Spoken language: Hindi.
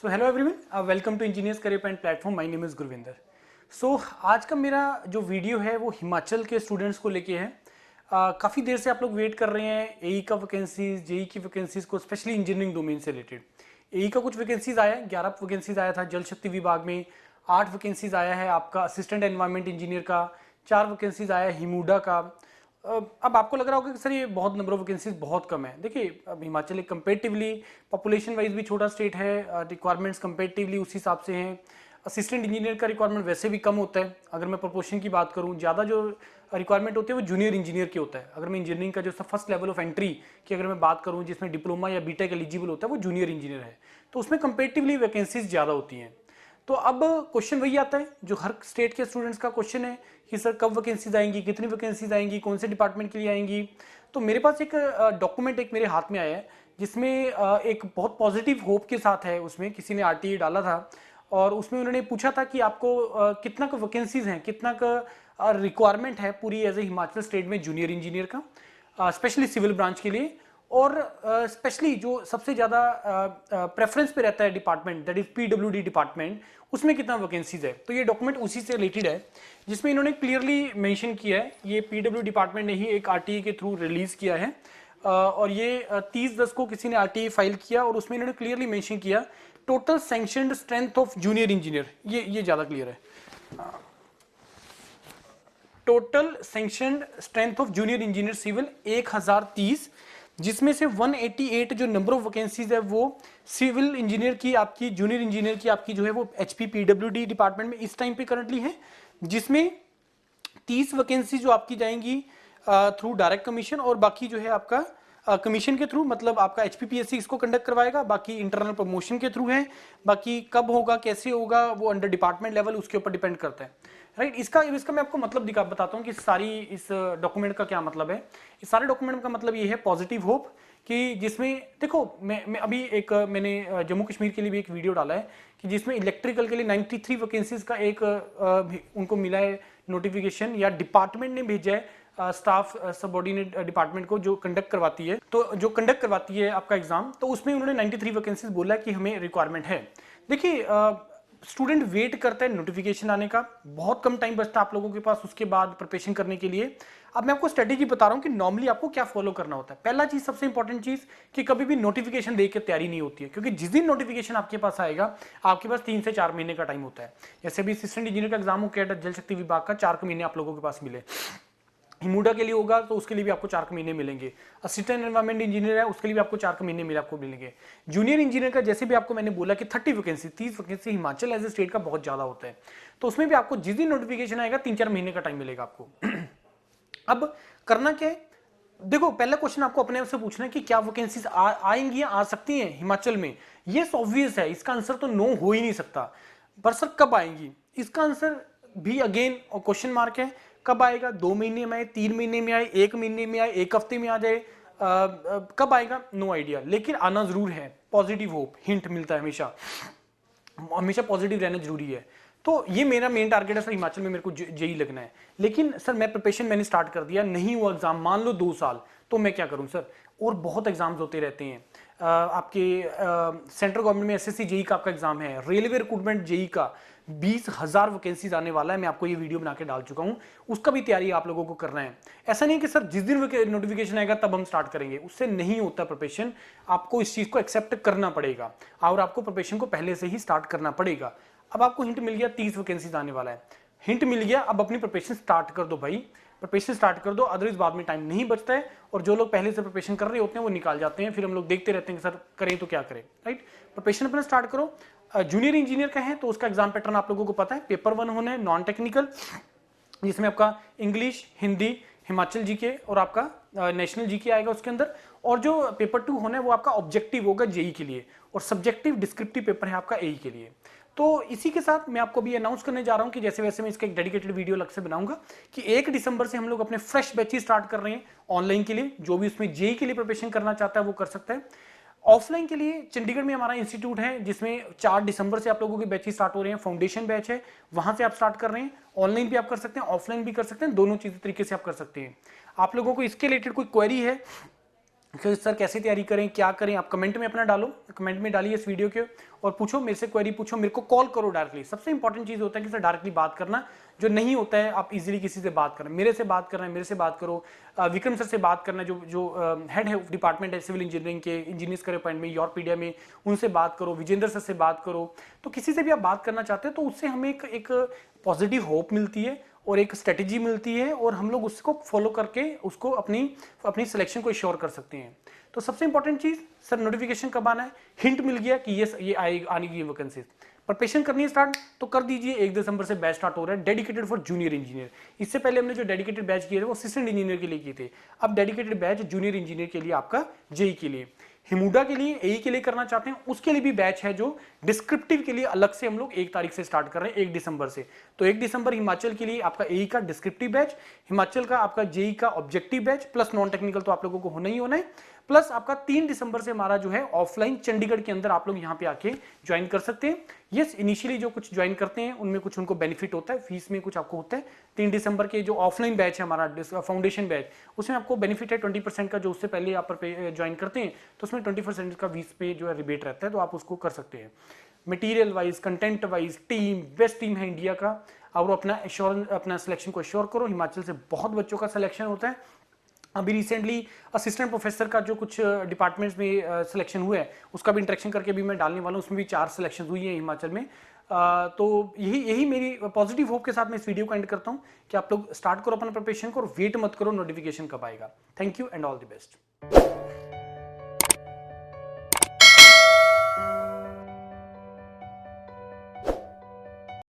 So hello everyone, welcome to engineers career point platform. My name is Gurvinder. So आज का मेरा जो वीडियो है वो हिमाचल के स्टूडेंट्स को लेके है। काफ़ी देर से आप लोग वेट कर रहे हैं एई का वैकेंसीज, जेई की वैकेंसीज को, स्पेशली इंजीनियरिंग डोमेन से रिलेटेड। एई का कुछ वैकेंसीज आया है, 11 वैकेंसीज आया था जल शक्ति विभाग में। 8 वैकेंसीज आया है आपका असिस्टेंट एनवायरमेंट इंजीनियर का। 4 वैकेंसीज आया है हिमूडा का। अब आपको लग रहा होगा कि सर ये बहुत नंबर ऑफ वैकेंसीज बहुत कम है। देखिए, अब हिमाचल एक कंपेरेटिवली पॉपुलेशन वाइज भी छोटा स्टेट है, रिक्वायरमेंट्स कंपेरेटिवली उस हिसाब से हैं। असिस्टेंट इंजीनियर का रिक्वायरमेंट वैसे भी कम होता है। अगर मैं प्रोपोर्शन की बात करूं, ज़्यादा जो रिक्वायरमेंट होती है वो जूनियर इंजीनियर की होता है। अगर मैं इंजीनियरिंग का जो फर्स्ट लेवल ऑफ एंट्री की अगर मैं बात करूं, जिसमें डिप्लोमा या बीटेक एलिजिबल होता है, वो जूनियर इंजीनियर है, तो उसमें कंपेरेटिवली वैकेंसीज ज़्यादा होती हैं। तो अब क्वेश्चन वही आता है जो हर स्टेट के स्टूडेंट्स का क्वेश्चन है कि सर कब वैकेंसीज आएंगी, कितनी वैकेंसीज आएंगी, कौन से डिपार्टमेंट के लिए आएंगी। तो मेरे पास एक डॉक्यूमेंट एक मेरे हाथ में आया है जिसमें एक बहुत पॉजिटिव होप के साथ है। उसमें किसी ने आरटीई डाला था और उसमें उन्होंने पूछा था कि आपको कितना का वैकेंसीज हैं, कितना का रिक्वायरमेंट है पूरी एज ए हिमाचल स्टेट में जूनियर इंजीनियर का, स्पेशली सिविल ब्रांच के लिए। और स्पेशली जो सबसे ज़्यादा प्रेफरेंस पे रहता है department, that is PWD department, उसमें कितना वैकेंसीज है। तो ये डॉक्यूमेंट उसी से रिलेटेड है जिसमें इन्होंने क्लियरली मेंशन किया है। ये पीडब्ल्यू डिपार्टमेंट ने ही एक आरटीई के थ्रू रिलीज किया है और ये 30/10 को किसी ने आरटीई फाइल किया और उसमें इन्होंने क्लियरली मेंशन किया total sanctioned strength of junior engineer. ये ज़्यादा क्लियर है। Total sanctioned strength of junior engineer civil 1030, जिसमें से 188 जो नंबर ऑफ वैकेंसीज है वो सिविल इंजीनियर की, आपकी जूनियर इंजीनियर की आपकी जो है वो एचपी पीडब्ल्यूडी डिपार्टमेंट में इस टाइम पे करंटली है, जिसमें 30 वैकेंसी जो आपकी जाएंगी थ्रू डायरेक्ट कमीशन और बाकी जो है आपका कमीशन के थ्रू, मतलब आपका एचपीपीएससी इसको कंडक्ट करवाएगा, बाकी इंटरनल प्रमोशन के थ्रू है। बाकी कब होगा, कैसे होगा, वो अंडर डिपार्टमेंट लेवल उसके ऊपर डिपेंड करता है, राइट। इसका मैं आपको मतलब बताता हूँ कि सारी इस डॉक्यूमेंट का क्या मतलब है। इस सारे डॉक्यूमेंट का मतलब ये है पॉजिटिव होप, कि जिसमें देखो मैं अभी एक मैंने जम्मू कश्मीर के लिए भी एक वीडियो डाला है कि जिसमें इलेक्ट्रिकल के लिए 93 वैकेंसीज का एक उनको मिला है नोटिफिकेशन, या डिपार्टमेंट ने भेजा है स्टाफ सबऑर्डिनेट डिपार्टमेंट को जो कंडक्ट करवाती है, तो जो कंडक्ट करवाती है आपका एग्जाम, तो उसमें उन्होंने 93 वैकेंसीज बोला कि हमें रिक्वायरमेंट है। देखिए, स्टूडेंट वेट करता है नोटिफिकेशन आने का, बहुत कम टाइम बचता है आप लोगों के पास उसके बाद प्रिपरेशन करने के लिए। अब मैं आपको स्ट्रेटेजी बता रहा हूं कि नॉर्मली आपको क्या फॉलो करना होता है। पहला चीज, सबसे इंपॉर्टेंट चीज, कि कभी भी नोटिफिकेशन देख के तैयारी नहीं होती है, क्योंकि जिस दिन नोटिफिकेशन आपके पास आएगा आपके पास 3 से 4 महीने का टाइम होता है। जैसे भी असिस्टेंट इंजीनियर का एग्जाम हो कैट जल शक्ति विभाग का, 4 महीने आप लोगों के पास मिले। हिमूडा के लिए होगा तो उसके लिए भी आपको 4 महीने मिलेंगे। असिस्टेंट एनवायरमेंट इंजीनियर है उसके लिए भी आपको 4 महीने मिले आपको मिलेंगे। जूनियर इंजीनियर का जैसे भी आपको मैंने बोला कि 30 vacancy Himachal as a state का बहुत ज्यादा होता है, तो उसमें भी आपको जिस दिन नोटिफिकेशन आएगा 3-4 महीने का टाइम मिलेगा आपको। अब करना क्या है, देखो पहला क्वेश्चन आपको अपने आप से पूछना है कि क्या वैकेंसीज आएंगी या आ सकती हैं हिमाचल में। ये ऑब्वियस है, इसका आंसर तो नो हो ही नहीं सकता। पर सर कब आएंगी, इसका आंसर भी अगेन क्वेश्चन मार्क है। कब आएगा, 2 महीने में आए, 3 महीने में आए, 1 महीने में आए, 1 हफ्ते में आ जाए, कब आएगा नो आइडिया, लेकिन आना जरूर है। पॉजिटिव होप, हिंट मिलता है हमेशा, हमेशा पॉजिटिव रहना जरूरी है। तो ये मेरा मेन टारगेट है सर, हिमाचल में मेरे को जेई लगना है। लेकिन सर मैं प्रिपरेशन मैंने स्टार्ट कर दिया, नहीं हुआ एग्जाम, मान लो 2 साल, तो मैं क्या करूं सर। और बहुत एग्जाम्स होते रहते हैं आपके सेंट्रल गवर्नमेंट में एसएससी जेई का आपका एग्जाम है, रेलवे रिक्रूटमेंट जेई का 20,000 वैकेंसीज आने वाला है। मैं आपको ये वीडियो बना के डाल चुका हूं, उसका भी तैयारी आप लोगों को करना है। ऐसा नहीं कि सर जिस दिन नोटिफिकेशन आएगा तब हम स्टार्ट करेंगे, उससे नहीं होता प्रिपरेशन। आपको इस चीज को एक्सेप्ट करना पड़ेगा और आपको प्रिपरेशन को पहले से ही स्टार्ट करना पड़ेगा। अब आपको हिंट मिल गया 30 वैकेंसीज आने वाला है, हिंट मिल गया, अब अपनी प्रिपरेशन स्टार्ट कर दो भाई, प्रिपरेशन स्टार्ट कर दो, अदरवाइज बाद में टाइम नहीं बचता है। और जो लोग पहले से प्रिपरेशन कर रहे होते हैं वो निकाल जाते हैं, फिर हम लोग देखते रहते हैं कि सर करें तो क्या करें, राइट। प्रिपरेशन अपना स्टार्ट करो। जूनियर इंजीनियर का है तो उसका एग्जाम पैटर्न आप लोगों को पता है, पेपर 1 होना है नॉन टेक्निकल, जिसमें आपका इंग्लिश, हिंदी, हिमाचल जीके और आपका नेशनल जीके आएगा उसके अंदर। और जो पेपर 2 होना है वो आपका ऑब्जेक्टिव होगा जेई के लिए, और सब्जेक्टिव डिस्क्रिप्टिव पेपर है आपका एई के लिए। तो इसी के साथ मैं आपको भी अनाउंस करने जा रहा हूं कि जैसे वैसे मैं इसका एक डेडिकेटेड वीडियो अलग से बनाऊंगा कि 1 दिसंबर से हम लोग अपने फ्रेश बैचेस स्टार्ट कर रहे हैं ऑनलाइन के लिए। जो भी उसमें जेई के लिए प्रिपरेशन करना चाहता है वो कर सकता है। ऑफलाइन के लिए चंडीगढ़ में हमारा इंस्टीट्यूट है जिसमें 4 दिसंबर से आप लोगों के बैचेस स्टार्ट हो रहे हैं, फाउंडेशन बैच है, वहां से आप स्टार्ट कर रहे हैं। ऑनलाइन भी आप कर सकते हैं, ऑफलाइन भी कर सकते हैं, दोनों चीजें तरीके से आप कर सकते हैं। आप लोगों को इसके रिलेटेड कोई क्वेरी है कि सर कैसे तैयारी करें, क्या करें, आप कमेंट में अपना डालो, कमेंट में डालिए इस वीडियो के और पूछो, मेरे से क्वेरी पूछो, मेरे को कॉल करो डायरेक्टली। सबसे इंपॉर्टेंट चीज होता है कि सर डायरेक्टली बात करना, जो नहीं होता है आप इजीली किसी से बात करें, मेरे से बात करना है, मेरे से बात करो, विक्रम सर से बात करना, जो हेड है डिपार्टमेंट है सिविल इंजीनियरिंग के, इंजीनियर्स करे पॉइंट में, यूरोपीडिया में, उनसे बात करो, विजेंद्र सर से बात करो। तो किसी से भी आप बात करना चाहते हैं तो उससे हमें एक पॉजिटिव होप मिलती है और एक स्ट्रेटेजी मिलती है और हम लोग उसको फॉलो करके उसको अपनी सिलेक्शन को श्योर कर सकते हैं। तो सबसे इंपॉर्टेंट चीज, सर नोटिफिकेशन कब आना है, हिंट मिल गया कि ये आने की वैकेंसी, प्रिपरेशन करनी है स्टार्ट तो कर दीजिए। 1 दिसंबर से बैच स्टार्ट हो रहा है डेडिकेटेड फॉर जूनियर इंजीनियर। इससे पहले हमने जो डेडिकेटेड बैच किए थे वो असिस्टेंट इंजीनियर के लिए किए थे, अब डेडिकेटेड बैच जूनियर इंजीनियर के लिए आपका जेई के लिए, हिमुडा के लिए, एई के लिए करना चाहते हैं उसके लिए भी बैच है जो डिस्क्रिप्टिव के लिए अलग से हम लोग 1 तारीख से स्टार्ट कर रहे हैं, 1 दिसंबर से। तो 1 दिसंबर हिमाचल के लिए आपका एई का डिस्क्रिप्टिव बैच, हिमाचल का आपका जेई का objective batch, plus non technical तो आप लोगों को होना ही होना है, प्लस आपका 3 दिसंबर से हमारा जो है ऑफलाइन चंडीगढ़ के अंदर आप लोग यहाँ पे आके ज्वाइन कर सकते हैं। यस, इनिशियली जो कुछ ज्वाइन करते हैं उनमें कुछ उनको बेनिफिट होता है, फीस में कुछ आपको होता है। 3 दिसंबर के जो ऑफलाइन बैच है हमारा फाउंडेशन बैच, उसमें आपको बेनिफिट है 20% का, जो उससे पहले आप ज्वाइन करते हैं तो उसमें 20% का फीस पे जो है रिबेट रहता है, तो आप उसको कर सकते हैं। Material wise, content wise, team best team है इंडिया का, और अपना एश्योरेंस, अपना सिलेक्शन को एश्योर करो। हिमाचल से बहुत बच्चों का सिलेक्शन होता है। अभी रिसेंटली असिस्टेंट प्रोफेसर का जो कुछ डिपार्टमेंट्स में सिलेक्शन हुआ है उसका भी इंटरेक्शन करके भी मैं डालने वाला हूँ, उसमें भी 4 सिलेक्शन हुई है हिमाचल में। तो यही मेरी पॉजिटिव होप के साथ मैं इस वीडियो को एंड करता हूँ कि आप लोग स्टार्ट करो अपना प्रिपरेशन को और वेट मत करो नोटिफिकेशन कब आएगा। Thank you and all the best.